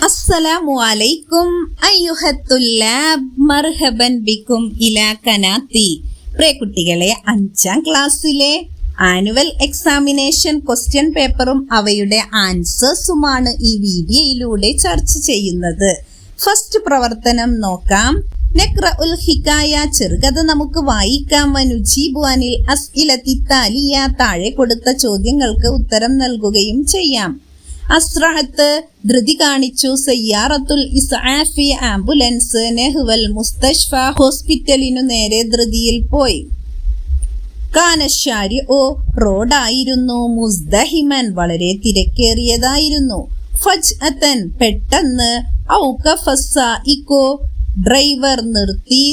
അസ്സലാമു അലൈക്കും അയ്യുഹത്തുല്ലാബ് മർഹബൻ ബിക്കും ഇലാ കനാത്തി. പ്രിയ കുട്ടികളെ, 5ാം ക്ലാസ്സിലെ ആനുവൽ എക്സാമിനേഷൻ ക്വസ്റ്റ്യൻ പേപ്പറും അവയുടെ ആൻസേഴ്സുമാണ് ഈ വീഡിയോയിലൂടെ ചർച്ച ചെയ്യുന്നത്. ഫസ്റ്റ് പ്രവർത്തനം നോക്കാം. നഖ്റഉൽ ഹിക്കായ, ചെറുകഥ നമുക്ക് വായിക്കാം. വനുജീബു അനിൽ അസ്ഇലത്തി താലിയ, താഴെ കൊടുത്ത ചോദ്യങ്ങൾക്ക് ഉത്തരം നൽകുകയും ചെയ്യാം. അസ്റഅത്ത്, ധൃതി കാണിച്ചു. സയ്യാറത്തുൽ ഇസ്ആഫി, ആംബുലൻസ്. നെഹ്വൽ മുസ്തഷ്ഫ, ഹോസ്പിറ്റലിനു നേരെ ധൃതിയിൽ പോയി. കാനശാരിഉ, റോഡായിരുന്നു. മുസ്ദഹിമൻ, വളരെ തിരക്കേറിയതായിരുന്നു. ഫജ്അതൻ, പെട്ടെന്ന്. ഔഖഫ സായിഖു, ഡ്രൈവർ നിർത്തി.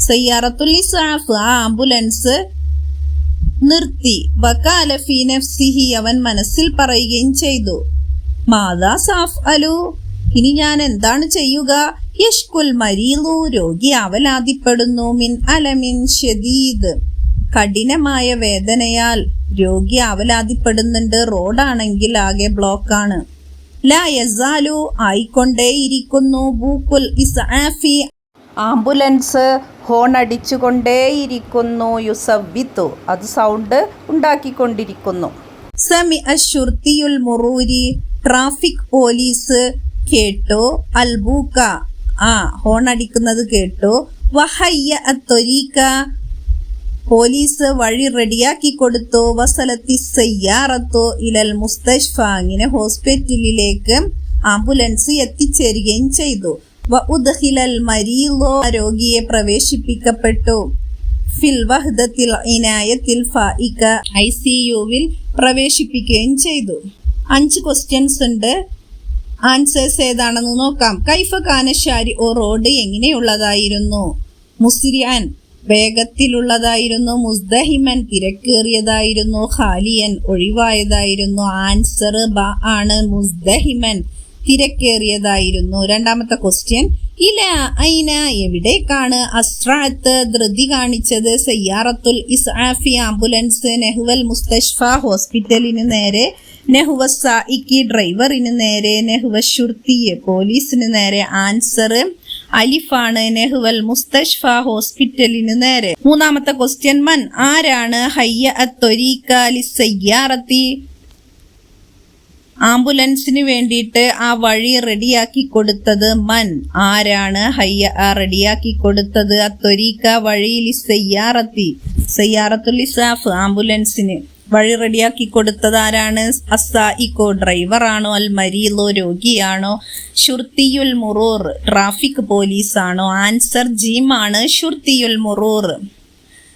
സയ്യാറത്തുൽ ഇസ്ആഫ്, ആംബുലൻസ് നിർത്തി. വഖാല ഫീ നഫ്സിഹി, അവൻ മനസ്സിൽ പറയുകയും ചെയ്തു. മാദാ സഅഫ്അലു, ഇനി ഞാൻ എന്താണ് ചെയ്യുക? യഷ്കുൽ മരീദു, രോഗി അവലാതിപ്പെടുന്നു. മിൻ അലമിൻ ഷദീദ്, കഠിനമായ വേദനയാൽ രോഗി അവലാതിപ്പെടുന്നുണ്ട്. റോഡാണെങ്കിൽ ആകെ ബ്ലോക്കാണ്. ലാ യസാലു, ആയിക്കൊണ്ടേയിരിക്കുന്നു. ബൂക്കുൽ ഇസ്ആഫി, ആംബുലൻസ് ഹോൺ അടിച്ചുകൊണ്ടേയിരിക്കുന്നു. യുസവ്വിത്തു, അത് സൗണ്ട് ഉണ്ടാക്കിക്കൊണ്ടിരിക്കുന്നു. സമി അശുർത്തിയുൽ മുറൂരി, ട്രാഫിക് പോലീസ് കേട്ടോ. അൽബൂക്ക, ഹോൺ അടിക്കുന്നത് കേട്ടോ. വഹയ്യ അത്തൊരീക്ക, പോലീസ് വഴി റെഡിയാക്കി കൊടുത്തു. വസലത്തി സയ്യാറത്തോ ഇലൽ മുസ്തഷ്ഫ, അങ്ങനെ ഹോസ്പിറ്റലിലേക്ക് ആംബുലൻസ് എത്തിച്ചേരുകയും ചെയ്തു. വഉദ്ഖിലൽ മരീദു, രോഗിയെ പ്രവേശിപ്പിക്കപ്പെട്ടു. ഫിൽ വഹ്ദത്തിൽ ഇനായത്തിൽ ഫായിക, ICUവിൽ പ്രവേശിപ്പിക്കുകയും ചെയ്തു. 5 ക്വസ്റ്റ്യൻസ് ഉണ്ട്. ആൻസേഴ്സ് ഏതാണെന്ന് നോക്കാം. കൈഫ കാന ശാരിഉ, റോഡ് എങ്ങനെയുള്ളതായിരുന്നു? മുസ്രിഅൻ, വേഗത്തിലുള്ളതായിരുന്നു. മുസ്ദഹിമൻ, തിരക്കേറിയതായിരുന്നു. ഖാലിയൻ, ഒഴിവായതായിരുന്നു. ആൻസർ ബ ആണ്, മുസ്ദഹിമൻ, തിരക്കേറിയതായിരുന്നു. 2ാമത്തെ ക്വസ്റ്റ്യൻ, ഇല ഐന, എവിടേക്കാണ്? അസ്റഅത്ത്, ധൃതി കാണിച്ചത്. സയ്യാറത്തുൽ ഇസ്ആഫി, ആംബുലൻസ്. നെഹ്വൽ മുസ്തഷ്ഫ, ഹോസ്പിറ്റലിന് നേരെ. നെഹ്വ സായിഖി, ഡ്രൈവറിന് നേരെ. നെഹ്വ ശുർത്തി, പോലീസിന് നേരെ. ആൻസർ അലിഫാണ്, നെഹ്വൽ മുസ്തഷ്ഫ, ഹോസ്പിറ്റലിന് നേരെ. 3ാമത്തെ ക്വസ്റ്റ്യൻ, മൻ, ആരാണ്? ഹയ്യ അത്തൊരീക്ക ലിസ്സയ്യാറത്തി, ആംബുലൻസിന് വേണ്ടിയിട്ട് ആ വഴി റെഡിയാക്കി കൊടുത്തത്. മൻ, ആരാണ്? ഹയ്യ, റെഡിയാക്കി കൊടുത്തത്. അത്തൊരീക്ക, വഴി. ലിസ്സയ്യാറത്തി, സയ്യാറത്തുൽ ഇസ്ആഫ്, ആംബുലൻസിന് വഴി റെഡിയാക്കി കൊടുത്തത് ആരാണ്? അസ്സായിഖോ, ഡ്രൈവറാണോ? അൽ മരീദോ, രോഗിയാണോ? ശുർത്തിയുൽ മുറൂർ, ട്രാഫിക് പോലീസാണോ? ആൻസർ ജീമാണ്, ശുർത്തിയുൽ മുറൂർ.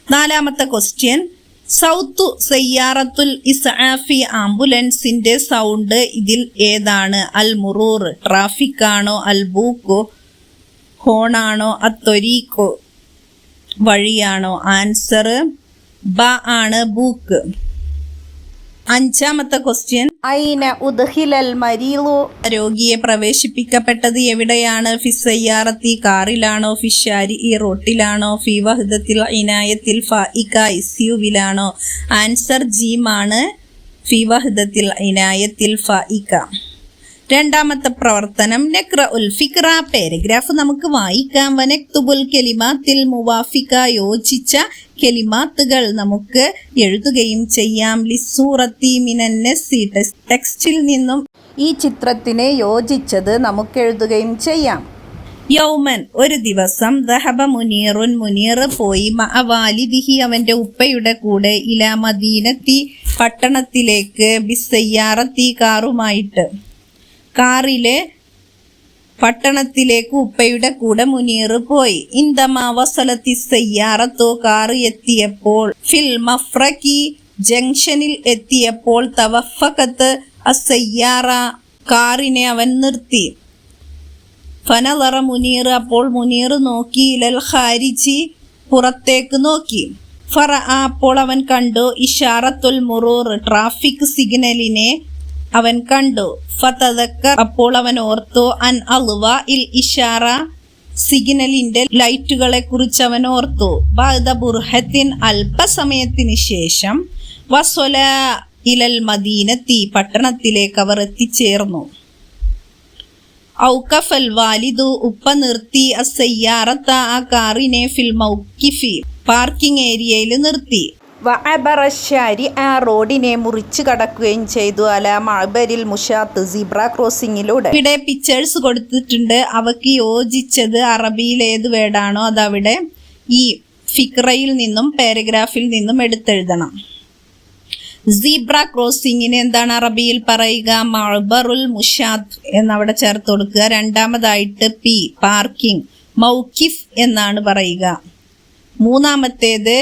4ാമത്തെ ക്വസ്റ്റ്യൻ, സൗത്തു സയ്യാറത്തുൽ ഇസ്ആഫി, ആംബുലൻസിന്റെ സൗണ്ട് ഇതിൽ ഏതാണ്? അൽ മുറൂർ, ട്രാഫിക് ആണോ? അൽ ബൂക്കോ, ഹോണാണോ? അത്തൊരീക്കോ, വഴിയാണോ? ആൻസർ ബ ആണ്, ബൂക്ക്. 5ാമത്തെ ക്വസ്റ്റ്യൻ, ഐന ഉദ്ഖിലൽ മരീദു, രോഗിയെ പ്രവേശിപ്പിക്കപ്പെട്ടത് എവിടെയാണ്? ഫിസ്സയ്യാറത്തി, കാറിലാണോ? ഫിഷാരി, റോട്ടിലാണോ? ഫി വഹ്ദത്തിൽ ഇനായത്തിൽ ഫായിക, ICUവിലാണോ? ആൻസർ ജീമാണ്, ഫി വഹ്ദത്തിൽ ഇനായത്തിൽ ഫായിക. 2ാമത്തെ പ്രവർത്തനം, നഖ്റഉൽ ഫിക്ര, പാരഗ്രാഫ് നമുക്ക് വായിക്കാം. വനക്തുബുൽ കെലിമാത്തിൽ മുവാഫിക, യോജിച്ച കെലിമാത്തുകൾ നമുക്ക് എഴുതുകയും ചെയ്യാം. ലിസ്സൂറത്തി മിനന്നസ്സി, ടെക്സ്റ്റിൽ നിന്നും ഈ ചിത്രത്തിനെ യോജിച്ചത് നമുക്ക് എഴുതുകയും ചെയ്യാം. യൗമൻ, ഒരു ദിവസം. ദഹബ മുനീറുൻ, മുനീർ പോയി. മഅവാലിദിഹി, അവന്റെ ഉപ്പയുടെ കൂടെ. ഇലാ മദീനത്തി, പട്ടണത്തിലേക്ക്. ബിസ്സയ്യാറത്തി, കാറുമായിട്ട്. കാറിലെ പട്ടണത്തിലേക്ക് ഉപ്പയുടെ കൂടെ മുനീർ പോയി. ഇന്ദമാ വസലത്തി സയ്യാറത്തോ, കാറ് എത്തിയപ്പോൾ. ഫിൽ മഫ്രഖി, ജംഗ്ഷനിൽ എത്തിയപ്പോൾ. തവഫഖത്ത് അസ്സയ്യാറ, കാറിനെ അവൻ നിർത്തി. ഫനളറ മുനീർ, അപ്പോൾ മുനീർ നോക്കി. ഇലൽ ഖാരിജി, പുറത്തേക്ക് നോക്കി. ഫറഅ, അപ്പോൾ അവൻ കണ്ടു. ഇഷാറത്തുൽ മുറൂർ, ട്രാഫിക് സിഗ്നലിനെ അവൻ കണ്ടു. ഫതദക്കർ, അപ്പോൾ അവൻ ഓർത്തു. അൻ അൽവ ഇൽ ഇഷാറ, സിഗ്നലിന്റെ ലൈറ്റുകളെ കുറിച്ച് അവൻ ഓർത്തു. ബഅദ ബുർഹത്തിൻ, അല്പസമയത്തിന് ശേഷം. വസ്വല ഇലൽ മദീനത്തി പട്ടണത്തിലേക്ക് അവർ എത്തിച്ചേർന്നു. ഔഖഫൽ വാലിദു ഉപ്പ നിർത്തി അസ്സയ്യാറത്ത ആ കാറിനെ ഫിൽ മൗഖിഫി പാർക്കിംഗ് ഏരിയയിൽ നിർത്തി. വഅബറശ്ശാരി ആ റോഡിനെ മുറിച്ചു കടക്കുകയും ചെയ്തു. അല മഅബരിൽ മുഷാത്ത് സീബ്ര ക്രോസിംഗിലൂടെ. ഇവിടെ പിക്ചേഴ്സ് കൊടുത്തിട്ടുണ്ട്. അവയ്ക്ക് യോജിച്ചത് അറബിയിൽ ഏത് വേർഡാണോ അതവിടെ ഈ ഫിക്രയിൽ നിന്നും പാരഗ്രാഫിൽ നിന്നും എടുത്തെഴുതണം. സീബ്ര ക്രോസിംഗിന് എന്താണ് അറബിയിൽ പറയുക? മഅബറുൽ മുഷാത്ത് എന്നവിടെ ചേർത്ത് കൊടുക്കുക. രണ്ടാമതായിട്ട് പി പാർക്കിംഗ്, മൗഖിഫ് എന്നാണ് പറയുക. മൂന്നാമത്തേത്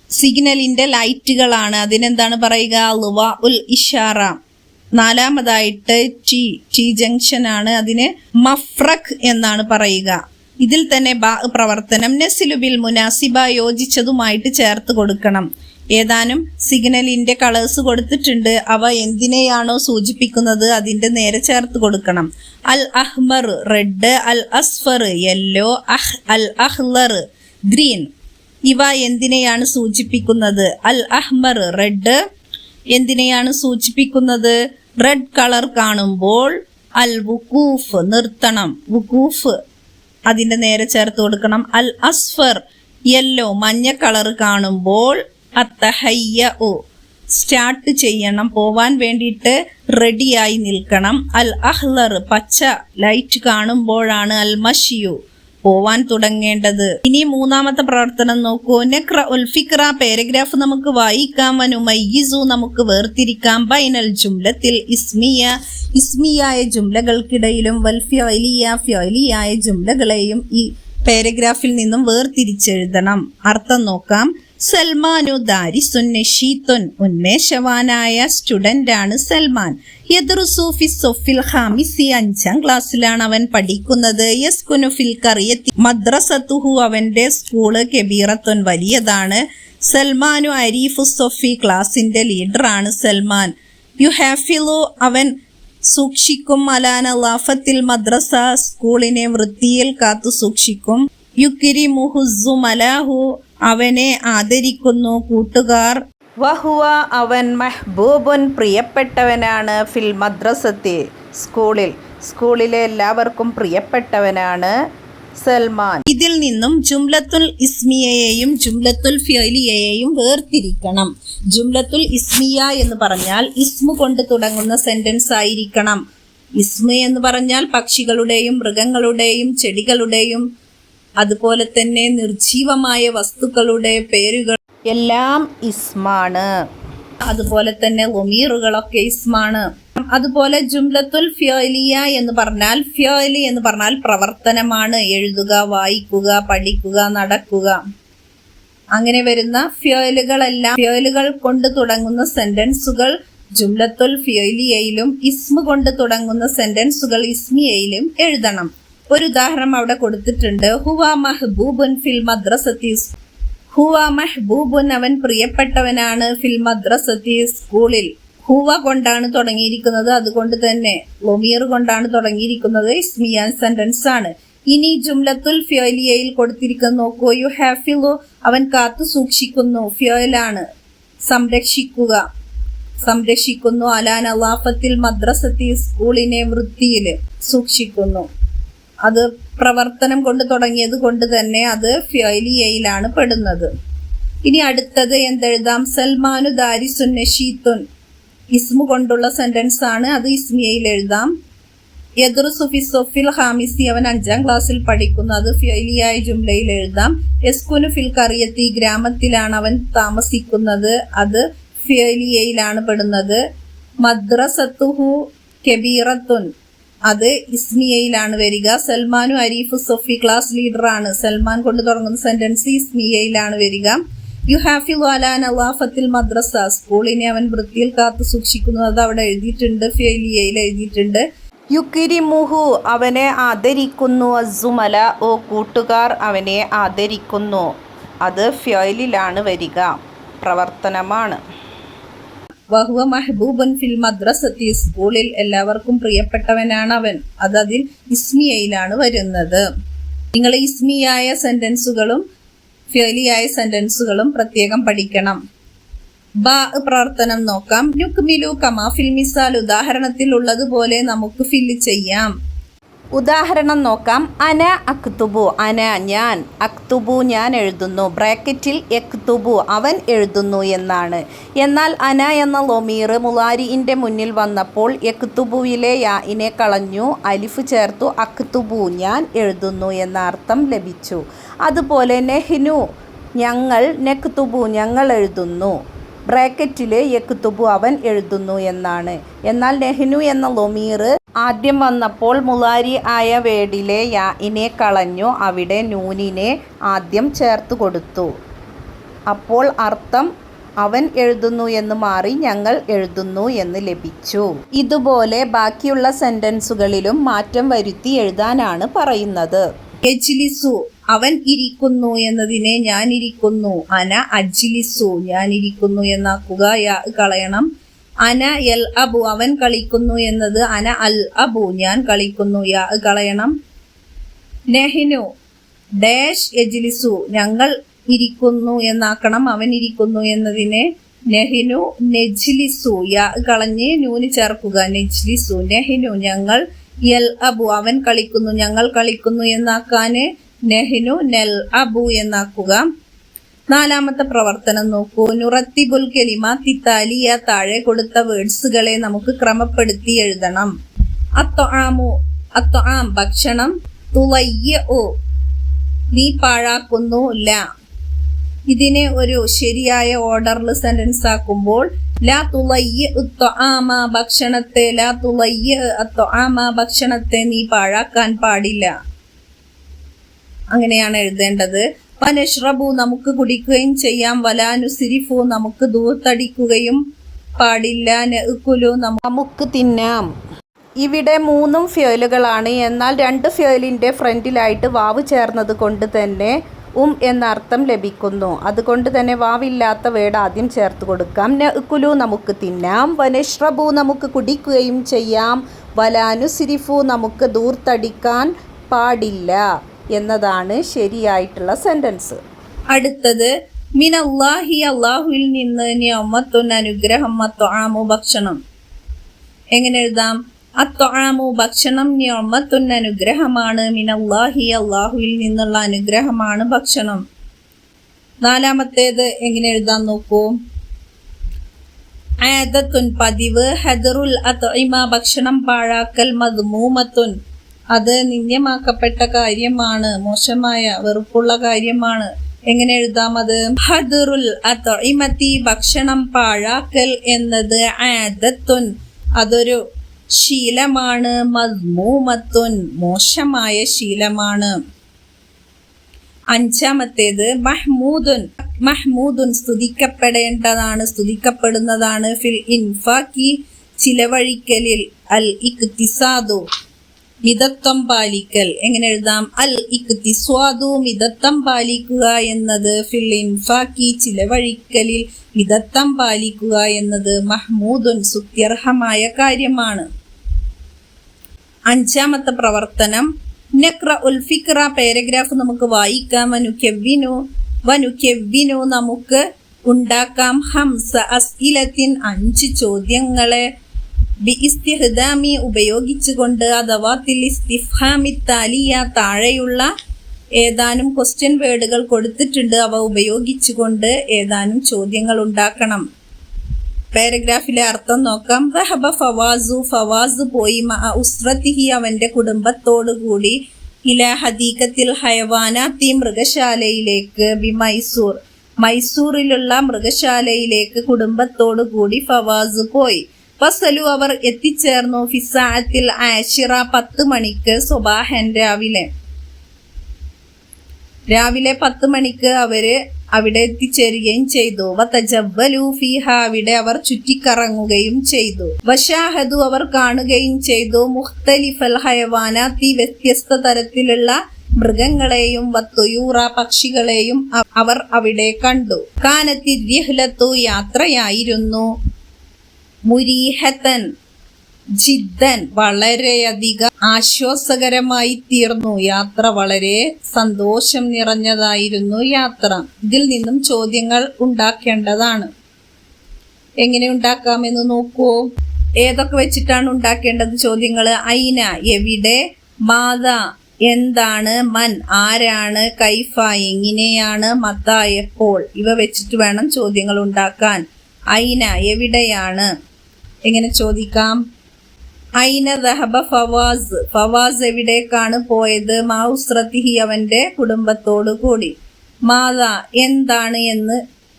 സിഗ്നലിന്റെ ലൈറ്റുകളാണ്, അതിനെന്താണ് പറയുക? ലുവ ഉൽ ഇഷാറ. നാലാമതായിട്ട് ടി ജംഗ്ഷൻ ആണ്, അതിന് മഫ്രഖ് എന്നാണ് പറയുക. ഇതിൽ തന്നെ ബാ പ്രവർത്തനം നെസിലുബിൽ മുനാസിബ യോജിച്ചതുമായിട്ട് ചേർത്ത് കൊടുക്കണം. ഏതാനും സിഗ്നലിന്റെ കളേഴ്സ് കൊടുത്തിട്ടുണ്ട്. അവ എന്തിനെയാണോ സൂചിപ്പിക്കുന്നത് അതിന്റെ നേരെ ചേർത്ത് കൊടുക്കണം. അൽ അഹ്മർ റെഡ്, അൽ അസ്ഫർ യെല്ലോ, അൽ അഹ്ലർ ഗ്രീൻ. ഇവ എന്തിനെയാണ് സൂചിപ്പിക്കുന്നത്? അൽ അഹ്മർ റെഡ് എന്തിനെയാണ് സൂചിപ്പിക്കുന്നത്? റെഡ് കളർ കാണുമ്പോൾ അൽ വുഖൂഫ് നിർത്തണം, വുഖൂഫ് അതിന്റെ നേരെ ചേർത്ത് കൊടുക്കണം. അൽ അസ്ഫർ യെല്ലോ മഞ്ഞ കളർ കാണുമ്പോൾ അത്തഹയ്യഉ സ്റ്റാർട്ട് ചെയ്യണം, പോവാൻ വേണ്ടിയിട്ട് റെഡിയായി നിൽക്കണം. അൽ അഹ്ലർ പച്ച ലൈറ്റ് കാണുമ്പോഴാണ് അൽ മഷിയു പോവാൻ തുടങ്ങേണ്ടത്. ഇനി മൂന്നാമത്തെ പ്രവർത്തനം നോക്കൂ. നഖ്റ ഉൽ ഫിക്ര പാരഗ്രാഫ് നമുക്ക് വായിക്കാം. വനുമയ്യിസു നമുക്ക് വേർതിരിക്കാം. ബൈനൽ ജുംലത്തിൽ ഇസ്മിയായ ജുംലകൾക്കിടയിലും വൽ ഫിഅലിയ ഫിഅലിയായ ജുംലകളെയും ഈ പാരഗ്രാഫിൽ നിന്നും വേർതിരിച്ചെഴുതണം. അർത്ഥം നോക്കാം. സൽമാനു ദാരിസുൻ നശീത്തുൻ ഉന്മേഷവാനായ സ്റ്റുഡന്റ് ആണ് സൽമാൻ. യദ്റുസു ഫി സൊഫിൽ ഖാമിസി 5ാം ക്ലാസ്സിലാണ് അവൻ പഠിക്കുന്നത്. യസ്കുനു ഫിൽ ഖറിയത്തി മദ്രസതുഹു അവന്റെ സ്കൂള് കബീറത്തുൻ വലിയതാണ്. സൽമാനു അരീഫു സൊഫി ക്ലാസിന്റെ ലീഡറാണ് സൽമാൻ. യുഹാഫിലു അവൻ സൂക്ഷിക്കും. അലാന ലാഫത്തിൽ മദ്രസ സ്കൂളിനെ വൃത്തിയിൽ കാത്തു സൂക്ഷിക്കും. യുക്രിമുഹു സുമലാഹു അവനെ ആദരിക്കുന്നു കൂട്ടുകാർ. വഹുവ അവൻ മഹ്ബൂബുൻ പ്രിയപ്പെട്ടവനാണ്. ഫിൽ മദ്രസത്തി സ്കൂളിലെ എല്ലാവർക്കും പ്രിയപ്പെട്ടവനാണ് സൽമാൻ. ഇതിൽ നിന്നും ജുംലത്തുൽ ഇസ്മിയയെയും ജുംലത്തുൽ ഫിഅലിയയെയും വേർതിരിക്കണം. ജുംലത്തുൽ ഇസ്മിയ എന്ന് പറഞ്ഞാൽ ഇസ്മു കൊണ്ട് തുടങ്ങുന്ന സെന്റൻസ് ആയിരിക്കണം. ഇസ്മ എന്ന് പറഞ്ഞാൽ പക്ഷികളുടെയും മൃഗങ്ങളുടെയും ചെടികളുടെയും അതുപോലെ തന്നെ നിർജീവമായ വസ്തുക്കളുടെ പേരുകൾ എല്ലാം ഇസ്മാണ്. അതുപോലെ തന്നെ ലമീറുകളൊക്കെ ഇസ്മാണ്. അതുപോലെ ജുംലത്തുൽ ഫിഅലിയ എന്ന് പറഞ്ഞാൽ ഫിഅലി എന്ന് പറഞ്ഞാൽ പ്രവർത്തനമാണ്. എഴുതുക, വായിക്കുക, പഠിക്കുക, നടക്കുക, അങ്ങനെ വരുന്ന ഫിഅലുകൾ കൊണ്ട് തുടങ്ങുന്ന സെന്റൻസുകൾ ജുംലത്തുൽ ഫിഅലിയയിലും ഇസ്മ കൊണ്ട് തുടങ്ങുന്ന സെന്റൻസുകൾ ഇസ്മിയയിലും എഴുതണം. ഒരു ഉദാഹരണം അവിടെ കൊടുത്തിട്ടുണ്ട്. ഹുവ മഹ്ബൂബുൻ ഫിൽ മദ്രസത്തി. ഹുവ മഹ്ബൂബുൻ അവൻ പ്രിയപ്പെട്ടവനാണ്. ഫിൽ മദ്രസത്തി സ്കൂളിൽ. ഹുവ കൊണ്ടാണ് തുടങ്ങിയിരിക്കുന്നത്, അതുകൊണ്ട് തന്നെ ലമീർ കൊണ്ടാണ് തുടങ്ങിയിരിക്കുന്നത്. ഇസ്മിയാൻ സെന്റൻസ് ആണ്. ഇനി ജുംലത്തുൽ ഫിഅലിയയിൽ കൊടുത്തിരിക്കുന്ന നോക്കൂ. യുഹാഫിലു അവൻ കാത്തു സൂക്ഷിക്കുന്നു. ഫിഅലാണ് സംരക്ഷിക്കുന്നു. അലാന ലാഫത്തിൽ മദ്രസത്തി സ്കൂളിനെ വൃത്തിയിൽ സൂക്ഷിക്കുന്നു. അത് പ്രവർത്തനം കൊണ്ട് തുടങ്ങിയത് കൊണ്ട് തന്നെ അത് ഫിഅലിയയിലാണ് പെടുന്നത്. ഇനി അടുത്തത് എന്തെഴുതാം? സൽമാനു ദാരിസുൻ നശീത്തുൻ ഇസ്മു കൊണ്ടുള്ള സെന്റൻസ് ആണ്, അത് ഇസ്മിയയിൽ എഴുതാം. യദ്റുസു ഫി സൊഫിൽ ഖാമിസി അവൻ 5ാം ക്ലാസ്സിൽ പഠിക്കുന്നു, അത് ഫിഅലിയായ ജുംലയിൽ എഴുതാം. യസ്കുനു ഫിൽ ഖറിയത്തി ഗ്രാമത്തിലാണ് അവൻ താമസിക്കുന്നത്, അത് ഫിഅലിയയിലാണ് പെടുന്നത്. മദ്രസത്തുഹു കബീറത്തുൻ അത് ഇസ്മിയയിലാണ് വരിക. സൽമാനു അരീഫു സൊഫി ക്ലാസ് ലീഡറാണ്, സൽമാൻ കൊണ്ട് തുടങ്ങുന്ന സെന്റൻസ് ഇസ്മിയയിലാണ് വരിക. യുഹാഫിളു അലാ നവാഫത്തിൽ മദ്രസ സ്കൂളിനെ അവൻ വൃത്തിയിൽ കാത്തു സൂക്ഷിക്കുന്നു, അത് അവിടെ എഴുതിയിട്ടുണ്ട്, ഫിഅലിയയിൽ എഴുതിയിട്ടുണ്ട്. യുക്രിമുഹു അവനെ ആദരിക്കുന്നു. അസുമല ഓ കൂട്ടുകാർ അവനെ ആദരിക്കുന്നു, അത് ഫിഅലിലാണ് വരിക, പ്രവർത്തനമാണ്. വഹുവ മഹ്ബൂബുൻ ഫിൽ മദ്രസത്തി സ്കൂളിൽ എല്ലാവർക്കും പ്രിയപ്പെട്ടവനാണ് അവൻ, അതതിൽ ഇസ്മിയയിലാണ് വരുന്നത്. നിങ്ങൾ ഇസ്മിയായ സെന്റൻസുകളും ഫിഅലിയായ സെന്റൻസുകളും പ്രത്യേകം പഠിക്കണം. പ്രവർത്തനം നോക്കാം. നുക്മിലു കമാ ഫിൽ മിസാൽ, ഉദാഹരണത്തിൽ ഉള്ളതുപോലെ നമുക്ക് ഫില്ല് ചെയ്യാം. ഉദാഹരണം നോക്കാം. അന അക്തുബു, അന ഞാൻ, അക്തുബു ഞാൻ എഴുതുന്നു, ബ്രാക്കറ്റിൽ യക്തുബു അവൻ എഴുതുന്നു എന്നാണ്. എന്നാൽ അന എന്ന ലൊമീർ മുലാരിഇൻ്റെ മുന്നിൽ വന്നപ്പോൾ യക്തുബുവിലെ യാഇനെ കളഞ്ഞു, അലിഫ് ചേർത്തു, അക്തുബു ഞാൻ എഴുതുന്നു എന്ന അർത്ഥം ലഭിച്ചു. അതുപോലെ നെഹ്നു ഞങ്ങൾ, നെക്തുബു ഞങ്ങൾ എഴുതുന്നു, ബ്രാക്കറ്റിൽ യക്തുബു അവൻ എഴുതുന്നു എന്നാണ്. എന്നാൽ നെഹ്നു എന്ന ലൊമീർ ആദ്യം വന്നപ്പോൾ മുലാരി ആയ വേഡിലെ യാഇനെ കളഞ്ഞു, അവിടെ നൂനിനെ ആദ്യം ചേർത്ത് കൊടുത്തു. അപ്പോൾ അർത്ഥം അവൻ എഴുതുന്നു എന്ന് മാറി ഞങ്ങൾ എഴുതുന്നു എന്ന് ലഭിച്ചു. ഇതുപോലെ ബാക്കിയുള്ള സെൻറ്റൻസുകളിലും മാറ്റം വരുത്തി എഴുതാനാണ് പറയുന്നത്. യജ്ലിസു അവൻ ഇരിക്കുന്നു എന്നതിനെ ഞാൻ ഇരിക്കുന്നു, അന അജ്ലിസു ഞാൻ ഇരിക്കുന്നു എന്നാക്കുക, യാ കളയണം. അന യൽ അബു അവൻ കളിക്കുന്നു എന്നത് അന അൽ അബു ഞാൻ കളിക്കുന്നു, യാ കളയണം. നെഹിനു ഡാഷ് യജ്ലിസു ഞങ്ങൾ ഇരിക്കുന്നു എന്നാക്കണം, അവൻ ഇരിക്കുന്നു എന്നതിനെ നെഹിനു നെജ്ലിസു, യാ കളഞ്ഞ് നൂന് ചേർക്കുക, നെജ്ലിസു. നെഹിനു ഞങ്ങൾ, യൽ അബു അവൻ കളിക്കുന്നു ഞങ്ങൾ കളിക്കുന്നു എന്നാക്കാന് നെഹിനു നെൽ അബു എന്നാക്കുക. നാലാമത്തെ പ്രവർത്തനം നോക്കൂ. നുറത്തിബുൽ കലിമാത്തി താലിയ, താഴെ കൊടുത്ത വേർഡ്സുകളെ നമുക്ക് ക്രമപ്പെടുത്തി എഴുതണം. അത്തൊആമു അത്തൊആം ഭക്ഷണം, തുളയ്യഉ നീ പാഴാക്കുന്നു, ല ഇതിനെ ഒരു ശരിയായ ഓർഡറിൽ സെന്റൻസ് ആക്കുമ്പോൾ ലാ തുളയ്യഉ അത്തൊആമ ഭക്ഷണത്തെ, ലാ തുളയ്യഉ അത്തൊആമ ഭക്ഷണത്തെ നീ പാഴാക്കാൻ പാടില്ല, അങ്ങനെയാണ് എഴുതേണ്ടത്. വനഷ്റബു നമുക്ക് കുടിക്കുകയും ചെയ്യാം, വലാനുസിരിഫു നമുക്ക് ദൂർത്തടിക്കുകയും പാടില്ല, നഅ്കുലു നമുക്ക് തിന്നാം. ഇവിടെ 3 ഫ്യോലുകളാണ്. എന്നാൽ 2 ഫ്യോലിൻ്റെ ഫ്രണ്ടിലായിട്ട് വാവ് ചേർന്നത് കൊണ്ട് തന്നെ എന്നർത്ഥം ലഭിക്കുന്നു. അതുകൊണ്ട് തന്നെ വാവില്ലാത്ത വേർഡ് ആദ്യം ചേർത്ത് കൊടുക്കാം. നഅ്കുലു നമുക്ക് തിന്നാം, വനഷ്റബു നമുക്ക് കുടിക്കുകയും ചെയ്യാം, വലാനുസിരിഫു നമുക്ക് ദൂർത്തടിക്കാൻ പാടില്ല എന്നതാണ് ശരിയായിട്ടുള്ള സെന്റൻസ്. അടുത്തത് മിനല്ലാഹി അല്ലാഹുവിൽ നിന്ന്, നിഅമത്തുൻ അനുഗ്രഹം, അത്തൊആമു ഭക്ഷണം. എങ്ങനെ എഴുതാം? അത്തൊആമു ഭക്ഷണം, നിഅമത്തുൻ അനുഗ്രഹമാണ്, മിനല്ലാഹി അല്ലാഹുവിൽ നിന്നുള്ള അനുഗ്രഹമാണ് ഭക്ഷണം. നാലാമത്തേത് എങ്ങനെ എഴുതാൻ നോക്കൂ. ആദത്തുൻ പതിവ്, ഹദറുൽ അത്ഇമ ഭക്ഷണം പാഴാക്കൽ, മദ്മൂമത്തുൻ അത് നിന്ദ്യമാക്കപ്പെട്ട കാര്യമാണ്, മോശമായ വെറുപ്പുള്ള കാര്യമാണ്. എങ്ങനെ എഴുതാം അത്? ഹദറുൽ അത്ഇമതി ഭക്ഷണം പാഴാക്കൽ എന്നത് ആദത്തുൻ അതൊരു ശീലമാണ്, മദ്മൂമത്തുൻ മോശമായ ശീലമാണ്. അഞ്ചാമത്തേത് മഹ്മൂദുൻ, മഹ്മൂദുൻ സ്തുതിക്കപ്പെടേണ്ടതാണ്, സ്തുതിക്കപ്പെടുന്നതാണ്. ഫിൽ ഇൻഫാക്കി ചിലവഴിക്കലിൽ, അൽ ഇക്തിസാദു മിതത്വം പാലിക്കൽ. എങ്ങനെ എഴുതാം? അൽ ഇക്തിസ്വാദു മിതത്വം പാലിക്കുക എന്നത്, ഫിൽ ഇൻഫാക്കി ചിലവഴിക്കലിൽ മിതത്വം പാലിക്കുക എന്നത് മഹ്മൂദുൻ സ്തുത്യർഹമായ കാര്യമാണ്. അഞ്ചാമത്തെ പ്രവർത്തനം നക്ര ഉൽ ഫിക്ര പാരഗ്രാഫ് നമുക്ക് വായിക്കാം. വനുക്കെവ്വിനു നമുക്ക് ഉണ്ടാക്കാം. ഹംസ അസ്ഇലത്തിൻ 5 ചോദ്യങ്ങളെ, ബിഇസ്തിഖ്ദാമി ഉപയോഗിച്ചുകൊണ്ട്, അദവാത്തിൽ ഇസ്തിഫ്ഹാമി താലിയ താഴെയുള്ള ഏതാനും ക്വസ്റ്റ്യൻ വേർഡുകൾ കൊടുത്തിട്ടുണ്ട്, അവ ഉപയോഗിച്ചുകൊണ്ട് ഏതാനും ചോദ്യങ്ങൾ ഉണ്ടാക്കണം. പാരഗ്രാഫിലെ അർത്ഥം നോക്കാം. റഹബ ഫവാസു ഫവാസ് പോയി, മഅ ഉസ്രതിഹി അവന്റെ കുടുംബത്തോടു കൂടി, ഇലാ ഹദീഖത്തിൽ ഹയവാനാത്തി മൃഗശാലയിലേക്ക്, ബി മൈസൂർ മൈസൂറിലുള്ള മൃഗശാലയിലേക്ക് കുടുംബത്തോടു കൂടി ഫവാസ് പോയി. വസലു അവർ എത്തിച്ചേർന്നു, ഫിസാഅത്തിൽ ആശിറ 10 മണിക്ക്, സുബാഹൻ രാവിലെ 10 മണിക്ക് അവര് അവിടെ എത്തിച്ചേരുകയും ചെയ്തു. വതജവ്വലു ഫീഹ അവിടെ അവർ ചുറ്റിക്കറങ്ങുകയും ചെയ്തു. വശാഹദു അവർ കാണുകയും ചെയ്തു. മുഖ്തലിഫൽ ഹയവാനാത്തി വ്യത്യസ്ത തരത്തിലുള്ള മൃഗങ്ങളെയും, വത്തുയൂറ പക്ഷികളെയും അവർ അവിടെ കണ്ടു. കാനത്തി റിഹ്ലത്തു യാത്രയായിരുന്നു, മുരീഹത്തൻ ജിദ്ദൻ വളരെയധികം ആശ്വാസകരമായി തീർന്നു, യാത്ര വളരെ സന്തോഷം നിറഞ്ഞതായിരുന്നു യാത്ര. ഇതിൽ നിന്നും ചോദ്യങ്ങൾ ഉണ്ടാക്കേണ്ടതാണ്. എങ്ങനെ ഉണ്ടാക്കാമെന്ന് നോക്കൂ. ഏതൊക്കെ വെച്ചിട്ടാണ് ഉണ്ടാക്കേണ്ടത് ചോദ്യങ്ങൾ? ഐന എവിടെ, മാത എന്താണ്, മൻ ആരാണ്, കൈഫ എങ്ങനെയാണ്, മത്ത എപ്പോൾ. ഇവ വെച്ചിട്ട് വേണം ചോദ്യങ്ങൾ ഉണ്ടാക്കാൻ. ഐന എവിടെയാണ്, എങ്ങനെ ചോദിക്കാം? ഐന ദഹബ ഫവാസ്, ഫവാസ് എവിടേക്കാണ് പോയത്? മൗസ്രത്തിഹി അവന്റെ കുടുംബത്തോടു കൂടി. മാത എന്താണ് എന്ന്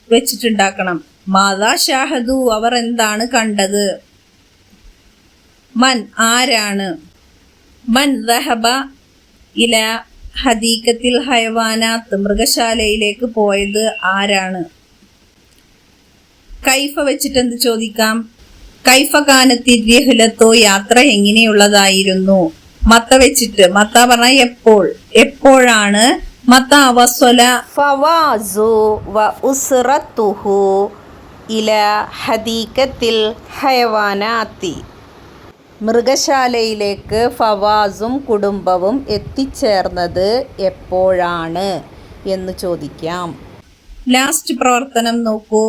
വെച്ചിട്ടുണ്ടാക്കണം. മാത ഷാഹദു അവർ എന്താണ് കണ്ടത്. മൻ ആരാണ്. മൻ ദഹബ ഇല ഹദീഖത്തിൽ ഹയവാനാത്ത് മൃഗശാലയിലേക്ക് പോയത് ആരാണ്. കൈഫ വെച്ചിട്ട് എന്ത് ചോദിക്കാം? കൈഫ കാനത്തിര്യഹുലത്തോ യാത്ര എങ്ങനെയുള്ളതായിരുന്നു. മത്ത വെച്ചിട്ട്, മത്ത പറഞ്ഞ എപ്പോൾ, എപ്പോഴാണ്. മത്ത വസ്വല ഫവാസു വ ഉസ്റത്തുഹു ഇല ഹദീഖത്തിൽ ഹയവാനാത്തി മൃഗശാലയിലേക്ക് ഫവാസും കുടുംബവും എത്തിച്ചേർന്നത് എപ്പോഴാണ് എന്ന് ചോദിക്കാം. ലാസ്റ്റ് പ്രവർത്തനം നോക്കൂ.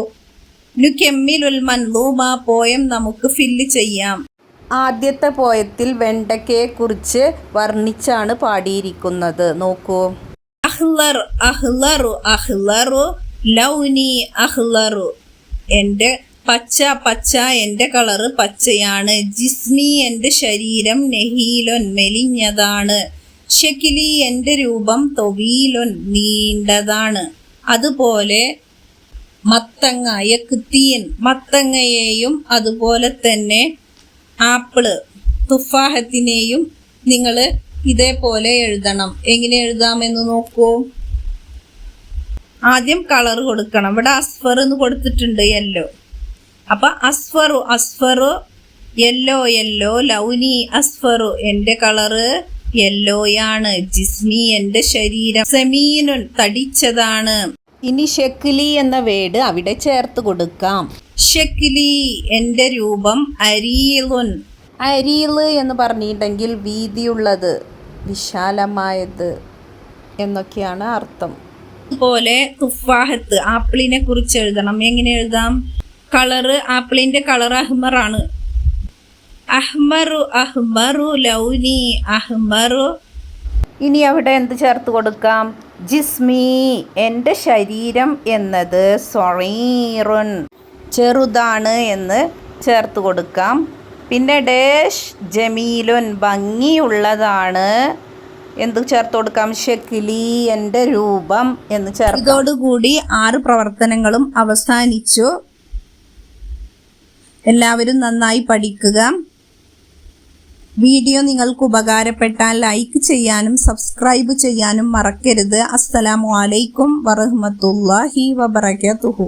നുകെമ്മിലുൽ മൻലൂമ പോയം നമുക്ക് ഫില്ല് ചെയ്യാം. ആദ്യത്തെ പോയത്തിൽ വെണ്ടയ്ക്കയെ കുറിച്ച് വർണ്ണിച്ചാണ് പാടിയിരിക്കുന്നത്. നോക്കൂ. അഹ്ലർ അഹ്ലറു അഹ്ലറു ലൗനി അഹ്ലറു എൻ്റെ പച്ച, പച്ച എൻ്റെ കളറ് പച്ചയാണ്. ജിസ്മി എൻ്റെ ശരീരം, നെഹീലൊൻ മെലിഞ്ഞതാണ്. ഷെക്കിലി എൻ്റെ രൂപം, തൊവീലൊൻ നീണ്ടതാണ്. അതുപോലെ മത്തങ്ങ യക്തീൻ മത്തങ്ങയെയും അതുപോലെ തന്നെ ആപ്പിള് തുഫാഹത്തിനെയും നിങ്ങൾ ഇതേപോലെ എഴുതണം. എങ്ങനെ എഴുതാമെന്ന് നോക്കൂ. ആദ്യം കളർ കൊടുക്കണം. ഇവിടെ അസ്ഫർ എന്ന് കൊടുത്തിട്ടുണ്ട്, യെല്ലോ. അപ്പൊ അസ്ഫറു അസ്ഫറു യെല്ലോ യെല്ലോ. ലൗനി അസ്ഫറു എൻ്റെ കളറ് യെല്ലോയാണ്. ജിസ്മി എൻ്റെ ശരീരം, സമീനുൻ തടിച്ചതാണ്. ഇനി ഷെക്കിലി എന്ന വേർഡ് അവിടെ ചേർത്ത് കൊടുക്കാം. ഷെക്കിലി എൻ്റെ രൂപം, അരീലുൻ അരീല് എന്ന് പറഞ്ഞിട്ടുണ്ടെങ്കിൽ വീതിയുള്ളത്, വിശാലമായത് എന്നൊക്കെയാണ് അർത്ഥം. അതുപോലെ തുഫാഹത്ത് ആപ്പിളിനെ കുറിച്ച് എഴുതണം. എങ്ങനെ എഴുതാം? കളറ് ആപ്പിളിന്റെ കളർ അഹ്മറാണ്. അഹ്മറു അഹ്മറു ലൗനി അഹ്മറു. ഇനി അവിടെ എന്ത് ചേർത്ത് കൊടുക്കാം? ജിസ്മി എൻ്റെ ശരീരം എന്നത് സൊറീറുൻ ചെറുതാണ് എന്ന് ചേർത്ത് കൊടുക്കാം. പിന്നെ ഡേഷ് ജമീലുൻ ഭംഗിയുള്ളതാണ്. എന്ത് ചേർത്ത് കൊടുക്കാം? ഷെക്കിലി എൻ്റെ രൂപം എന്ന് ചേർത്ത്. ഇതോടുകൂടി 6 പ്രവർത്തനങ്ങളും അവസാനിച്ചു. എല്ലാവരും നന്നായി പഠിക്കുക. വീഡിയോ നിങ്ങൾക്ക് ഉപകാരപ്പെട്ടാൽ ലൈക്ക് ചെയ്യാനും സബ്സ്ക്രൈബ് ചെയ്യാനും മറക്കരുത്. അസ്സലാമു അലൈക്കും വറഹ്മത്തുള്ളാഹി വബറകാതുഹു.